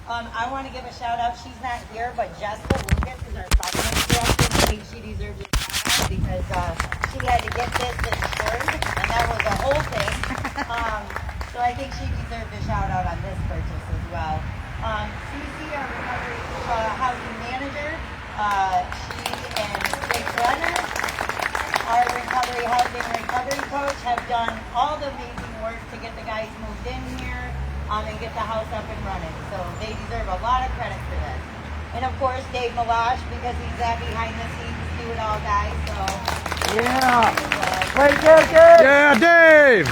I want to give a shout out. She's not here, but Jessica Lucas is our finance director. I think she deserves a shout out because she had to get this insured, and that was a whole thing. So I think she deserved a shout out on this purchase as well. Cece, our recovery housing manager, she and Jake Brenner, our recovery coach, have done all the amazing work to get the guys moved in here and get the house up and running. So they deserve a lot of credit for this. And of course, Dave Malash, because he's that behind the scenes do it all, guys. So yeah, right there, Dave. Yeah, Dave.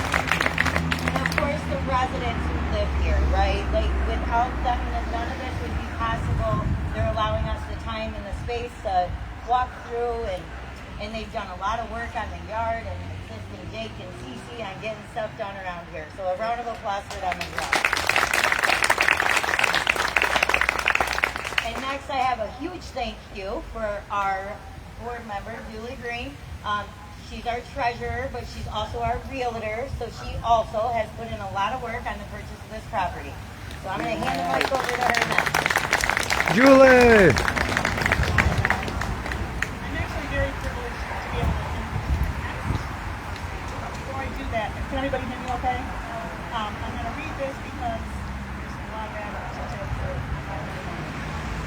And of course, the residents who live here, right? Like without them, none of this would be possible. They're allowing us the time and the space to walk through, and they've done a lot of work on the yard and assisting Jake and Cece on getting stuff done around here. So a round of applause for them as well. And next I have a huge thank you for our board member, Julie Green. She's our treasurer, but she's also our realtor. So she also has put in a lot of work on the purchase of this property. So I'm going to hand the mic over to her next. Julie. I'm actually very privileged to be able to introduce next. Before I do that, can everybody hear me okay? I'm going to read this because there's a lot of adjectives.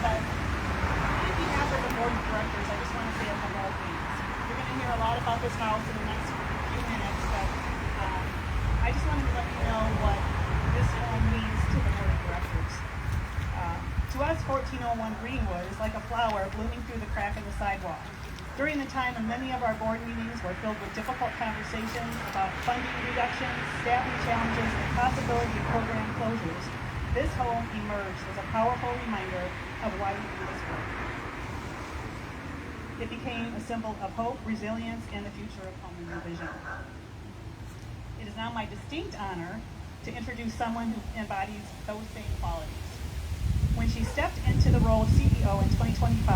But on behalf of the board of directors, I just want to say a couple of things. You're going to hear a lot about this house in the next few minutes, but I just wanted to let you know what this home means to the board of directors. To us, 1401 Greenwood is like a flower blooming through the crack in the sidewalk. During the time when many of our board meetings were filled with difficult conversations about funding reductions, staffing challenges, and possibility of program closures, this home emerged as a powerful reminder of why we do this work. It became a symbol of hope, resilience, and the future of home and new vision. It is now my distinct honor to introduce someone who embodies those same qualities. When she stepped into the role of CEO in 2025,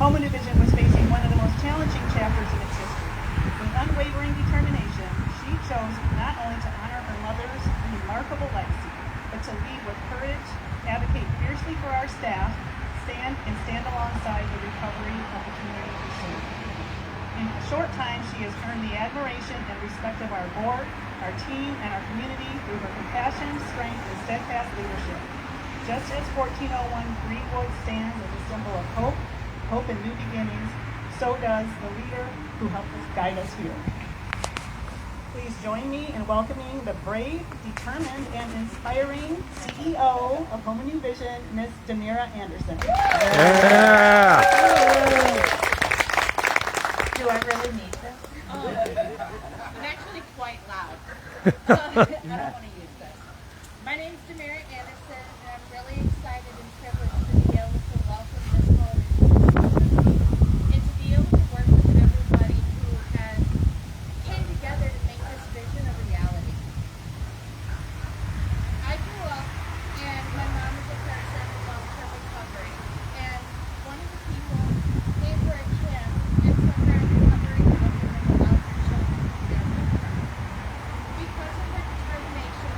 Home and New Vision was facing one of the most challenging chapters in its history. With unwavering determination, she chose not only to honor her mother's remarkable legacy, but to lead with courage, advocate fiercely for our staff, stand alongside the recovery of the community we serve. In a short time, she has earned the admiration and respect of our board, our team, and our community through her compassion, strength, and steadfast leadership. Just as 1401 Greenwood stands as a symbol of hope and new beginnings, so does the leader who helped us guide us here. Please join me in welcoming the brave, determined, and inspiring CEO of Home and New Vision, Ms. Demira Anderson. Yeah. Do I really need this? I'm actually quite loud. I don't want to use this. My name is Demira Anderson, and I'm really excited and privileged to be able to welcome this home and to be able to work with everybody who has came together to make this vision a reality. I grew up, and my mom is a person in long-term recovery, and one of the people gave her a chance and put her in recovery and allowed her children to be there with her. Because of her determination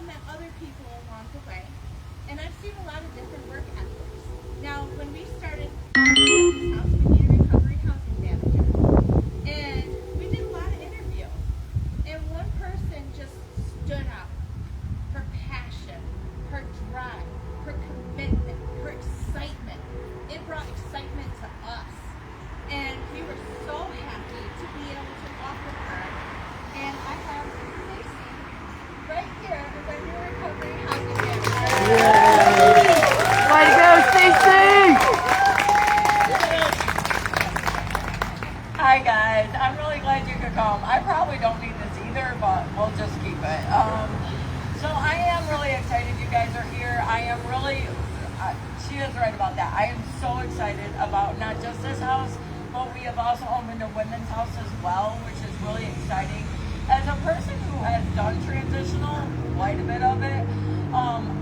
also met other people along the way. And I've seen a lot of different work ethics. Now, when we started house, we need a recovery housing manager. And we did a lot of interviews. And one person just stood out. Her passion, her drive, her commitment, her excitement. It brought excitement to us. And we were so happy to be able to offer her. And I have Stacy right here as our new recovery housing manager. Way to go, Stacy! Hi guys, I'm really glad you could come. I probably don't need this either, but we'll just keep it. So I am really excited you guys are here. I am really, she is right about that. I am so excited about not just this house, but we have also opened a women's house as well, which is really exciting. As a person who has done transitional, quite a bit of it,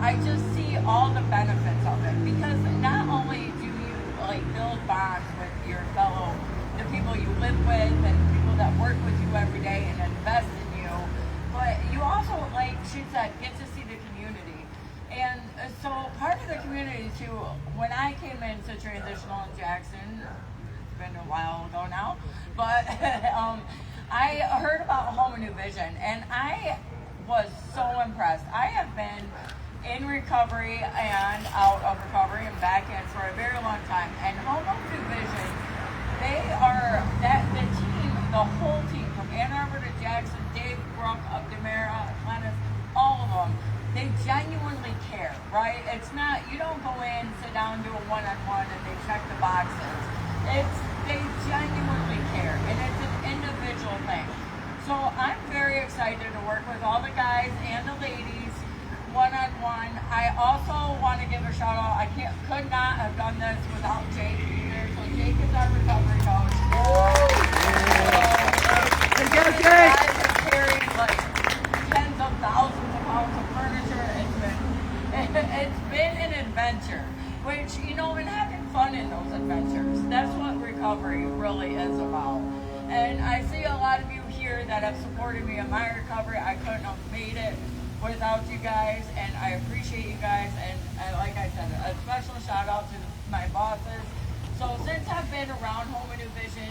I just see all the benefits of it, because not only do you like build bonds with your fellow, the people you live with and people that work with you every day and invest in you, but you also, like she said, get to see the community. And so part of the community too, when I came into transitional in Jackson, it's been a while ago now, but I heard about Home and New Vision and I was so impressed. I have been in recovery and out of recovery and back in for a very long time. And Home and New Vision, they are the team, the whole team from Ann Arbor to Jackson, Dave, Brooke, up Demera, Atlantis, all of them. They genuinely care, right? It's not, you don't go in, sit down, do a one-on-one, and they check the boxes. They genuinely care, and it's an individual thing. So I'm very excited to work with all the guys and the ladies one-on-one. I also want to give a shout out. I could not have done this without Jake either. So Jake is our recovery coach. Let's go, These Jake! guys have carried like tens of thousands of pounds of furniture. It's been an adventure, which, you know, and having fun in those adventures, that's what recovery really is about. And I see a lot of you here that have supported me in my recovery. I couldn't have made it without you guys, and I appreciate you guys. And like I said, a special shout out to my bosses. So since I've been around Home and New Vision,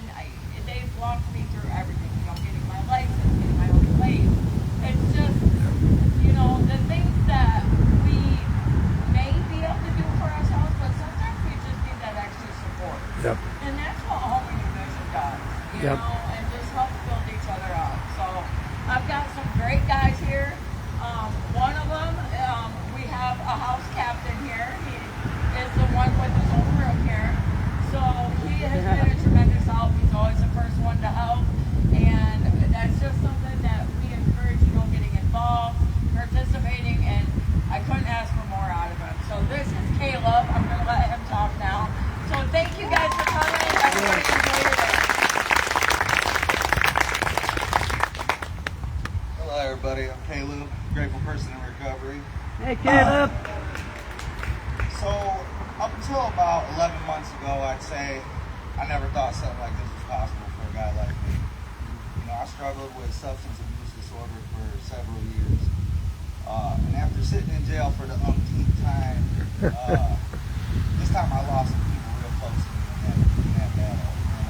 they've walked me through everything. You know, getting my license, getting my own place. It's just, you know, the things that we may be able to do for ourselves, but sometimes we just need that extra support. Yep. And that's what Home and New Vision does, you Yep. know, and just help build each other up. So I've got some great guys here. One of them, we have a house captain here. He is the one with his own room here. So he has been a tremendous help. He's always the first one to help. And that's just something that we encourage, you know, getting involved, participating, and I couldn't ask for more out of him. So this is Caleb. I'm going to let him talk now. So thank you guys for coming. Everybody enjoy your day. Hello everybody, I'm Caleb, grateful person in recovery. Hey, Caleb! So, up until about 11 months ago, I'd say I never thought something like this was possible for a guy like me. You know, I struggled with substance abuse disorder for several years. And after sitting in jail for the umpteenth time, this time I lost some people real close to me in that battle. And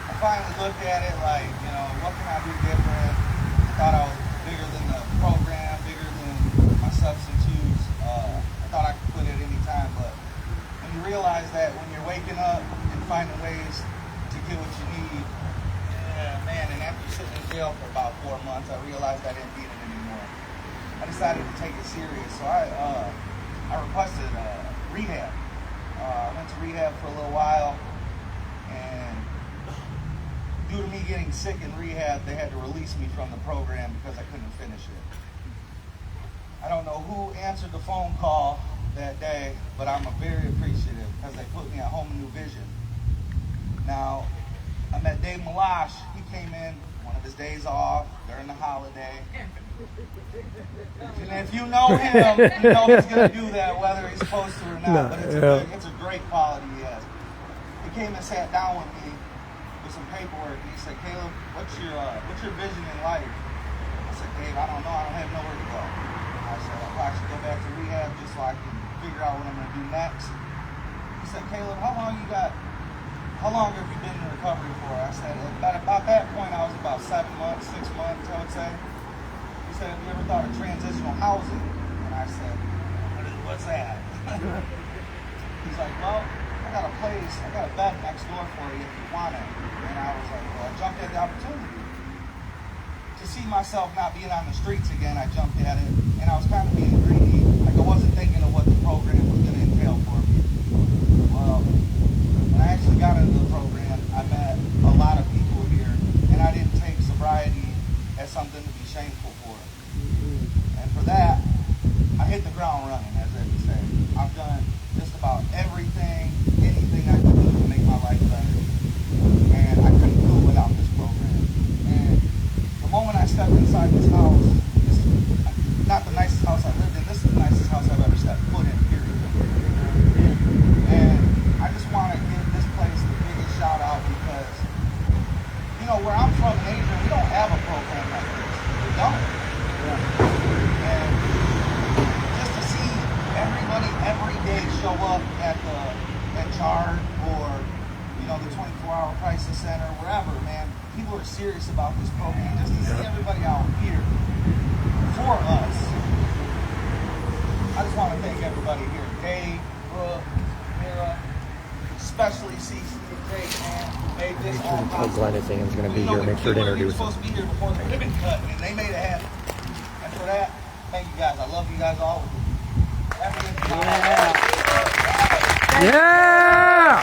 I finally looked at it like, you know, what can I do different? I thought I was bigger than the program, bigger than my substance use. I thought I could quit at any time, but when you realize that when you're waking up and finding ways to get what you need, yeah, man, and after sitting in jail for about 4 months, I realized I didn't need it anymore. I decided to take it serious, so I requested rehab. I went to rehab for a little while, and due to me getting sick in rehab, they had to release me from the program because I couldn't finish it. I don't know who answered the phone call that day, but I'm very appreciative because they put me at Home and New Vision. Now, I met Dave Malash. He came in one of his days off during the holiday. And if you know him, you know he's going to do that whether he's supposed to or not. But it's a great quality he has. He came and sat down with me with some paperwork, and he said, "Caleb, what's your vision in life?" I said, "Dave, I don't know. I don't have nowhere to go. I said, I'll probably should go back to rehab just so I can figure out what I'm going to do next. He said, Caleb, how long have you been in recovery for? I said, about that point, I was about 7 months, 6 months, I would say. He said, have you ever thought of transitional housing? And I said, what's that? He's like, well, I got a bed next door for you if you want it. And I was like, well, I jumped at the opportunity. To see myself not being on the streets again, I jumped at it, and I was kind of being greedy. Like, I wasn't thinking of what the program was going to entail for me. Well, when I actually got into the program, I met a lot of people here, and I didn't take sobriety as something to be shameful for. And for that, I hit the ground running, as they would say. I've done just about anything I could do to make my life better. And I couldn't do it without this program. And the moment I stepped inside this house, this is not the nicest house I've lived in, this is the nicest house I've ever stepped foot in, period. And I just want to give this place the biggest shout out because, you know, where I'm from in Asia, we don't have a program like this. We don't. And just to see everybody every day show up at Chard or, you know, the 24-hour crisis center, wherever, man, people are serious about this program. Just to see everybody out here for us. I just want to thank everybody here. Dave, Brooke, Mira, especially CC and Jake, man, who made this all Tell possible. Glenn Ething's going to be here. Make sure to We were introduce him. supposed to be here before the ribbon cut, and they made it happen. And for that, thank you guys. I love you guys all. Yeah!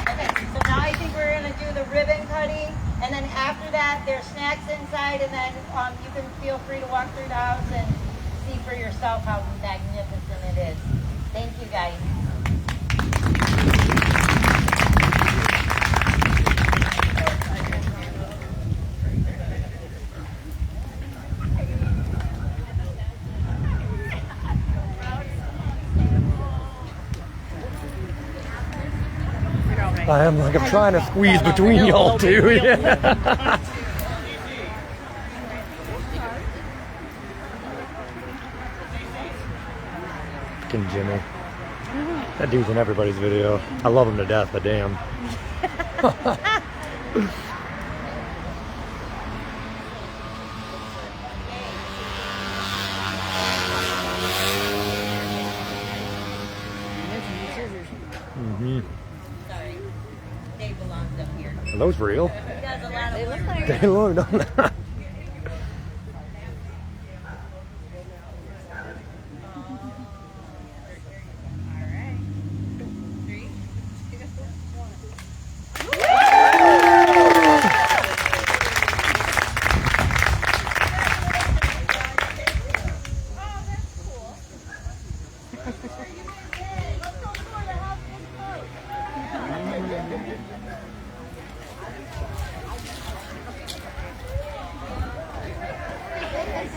Okay, so now I think we're going to do the ribbon cutting, and then after that, there's snacks inside, and then you can feel free to walk through the house and see for yourself how magnificent it is. Thank you, guys. I am like I'm trying to squeeze between y'all two. Yeah. Fucking Jimmy. That dude's in everybody's video. I love him to death, but damn. Sorry. Dave belongs up here. Are those real? He does a lot of work. They look, don't they?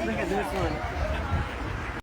Look at this one.